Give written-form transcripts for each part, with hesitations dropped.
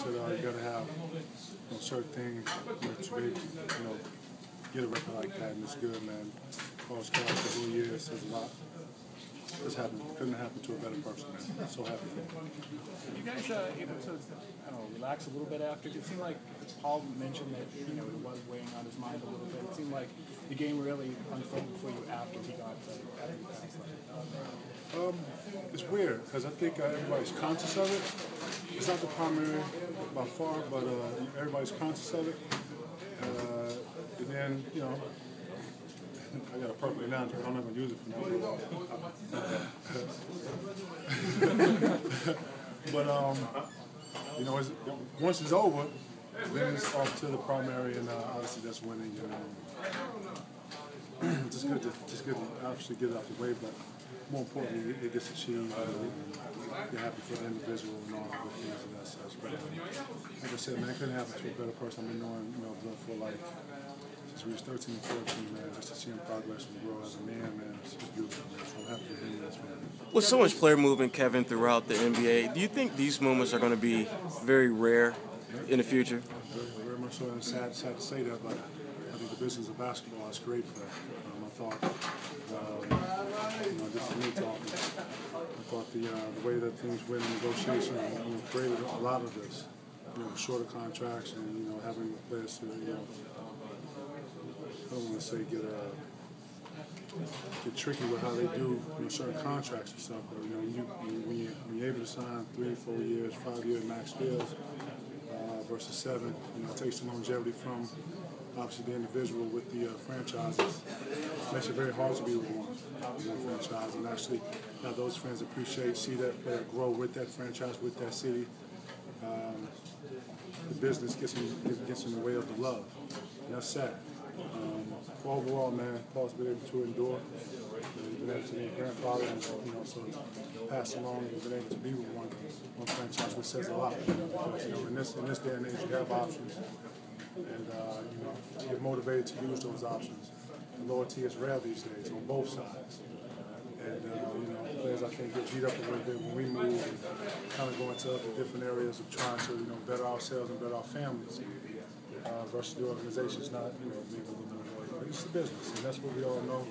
said you got to have certain things to be, get a record like that, and it's good, man. College Scout the whole year says a lot. This happened. Couldn't happen to a better person, man. So happy for him. You guys able to, relax a little bit after? It seemed like Paul mentioned that, it was weighing on his mind a little bit. It seemed like the game really unfolded for you after he passed. It's weird, because I think everybody's conscious of it. It's not the primary by far, but everybody's conscious of it. And then, I got a perfect analogy. I'm not going to use it for now. But, once it's over, then it's off to the primary, and obviously that's winning. Just good to obviously get it out the way, but more importantly, it gets achieved. You're happy for the individual and all the good things of that such. But like I said, man, it couldn't happen to a better person. I've been knowing, Bill for like since we was 13 and 14, man. Just to see him progress and grow as a man, man, it's beautiful. Man. So I'm happy for him. That's man. With so much player movement, Kevin, throughout the NBA, do you think these moments are going to be very rare in the future? Very much so. And it's sad to say that, but I think the business of basketball is great for that. I thought, just for me talking, I thought the way that things went in negotiation created a lot of this. Shorter contracts and having the players to I don't want to say get tricky with how they do certain contracts and stuff. But when you're able to sign 3, 4 years, 5-year max deals versus 7, it takes the longevity from obviously the individual with the franchises. It makes it very hard to be with one franchise and actually have those fans see that player grow with that franchise, with that city. The business gets in the way of the love. And that's sad. Overall, man, Paul's been able to endure. He's been able to be a grandfather, and so pass along and been able to be with one franchise, which says a lot. Because, in this day and age, you have options, and you're motivated to use those options. And loyalty is rare these days on both sides. And players I think get beat up a little bit when we move and kind of go into different areas of trying to better ourselves and better our families. Versus the organization's not being a little bit more. But it's the business, and that's what we all know.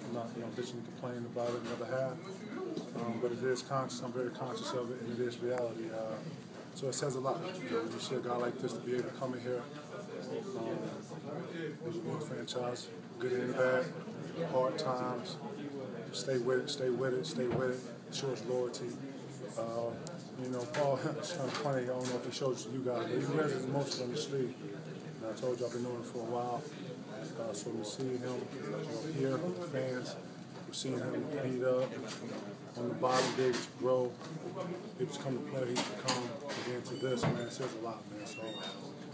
I'm not bitching and complaining about it, never have. But it is conscious. I'm very conscious of it, and it is reality. So it says a lot. You see a guy like this to be able to come in here, with a franchise, good and bad, hard times, stay with it, shows loyalty. Paul, it's kind of funny, I don't know if he showed it to you guys, but he wears his emotions on the sleeve. And I told you I've been knowing him for a while. So we're seeing him here, fans, we're seeing him beat up. On the bottom, be able to grow, be able to come to play, he's to come. Again, to this, man, it says a lot, man. So,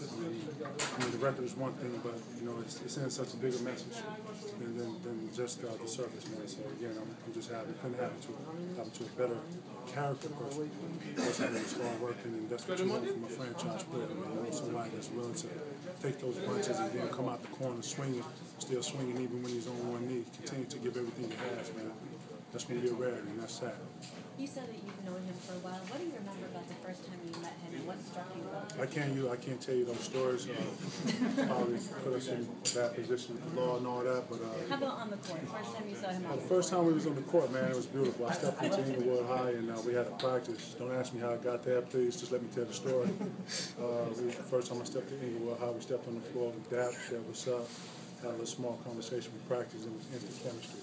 the record is one thing, but, it's sending such a bigger message than just the surface, man. So, again, I'm just happy. It couldn't happen to a better character person. That's hard working, and that's what you want from a franchise player. Somebody that's willing to take those punches and then come out the corner swinging, still swinging even when he's on one knee. Continue to give everything he has, man. That's going to be a rarity, and that's sad. You said that you've known him for a while. What do you remember about the first time you met him, and what struck you about him? I can't tell you those stories. Probably put us in a bad position with the law and all that. But how about on the court? First time you saw him on the court? The first time we was on the court, man, it was beautiful. I stepped into Inglewood High, and we had a practice. Don't ask me how I got there, please. Just let me tell the story. The first time I stepped to Inglewood High, we stepped on the floor, we dapped, said what's up, had a little small conversation, we practiced, and it was instant chemistry.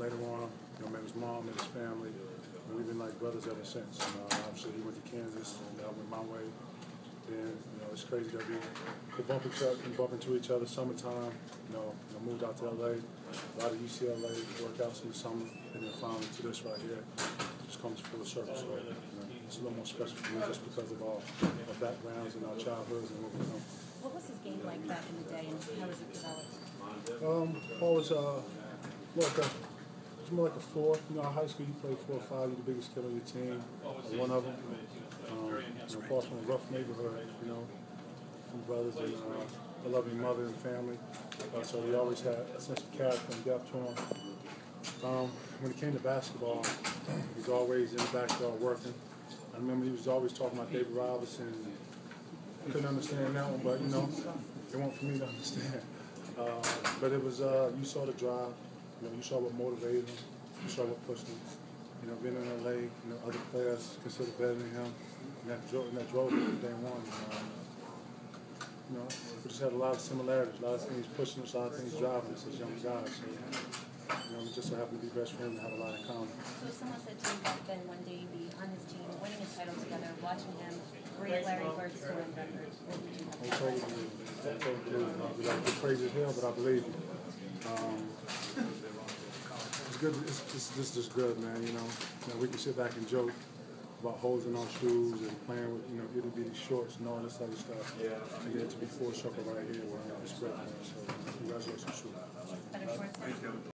Later on, met his mom and his family, and we've been like brothers ever since. Obviously, he went to Kansas, and I went my way. Then, it's crazy that we bump into each other. Summertime, moved out to LA, a lot of UCLA workouts in the summer, and then finally to this right here. It just comes full circle. So, it's a little more special for me just because of all our backgrounds and our childhoods and what we know. What was his game like back in the day, and how was it developed? Paul was it's more like a 4. High school you play 4 or 5. You're the biggest kid on your team. One of them. Paul's from a rough neighborhood. From brothers and a loving mother and family. So we always had a sense of character and depth to him. When it came to basketball, he was always in the backyard working. I remember he was always talking about David Robinson. Couldn't understand that one, but you know, it wasn't for me to understand. But it was, you saw the drive, you know, you saw what motivated him, you saw what pushed him. You know, being in LA, you know, other players considered better than him, and that drove him from day one. You know, we just had a lot of similarities, a lot of things pushing us, a lot of things driving us as young guys. So, you know, we just so happen to be best friends and have a lot in common. So if someone said to you back then one day you'd be on his team, winning a title together, watching him break Larry Bird's to win record, what would you have I totally believe it. I totally believe it. I'll be like, you're crazy as hell, but I believe you. It's good. It's just good, man. You know, we can sit back and joke about holes in our shoes and playing with, you know, itty bitty shorts and all this other stuff. Yeah. And then to be full circle right here, well, it's great, man. So congratulations, Shula. better shorts?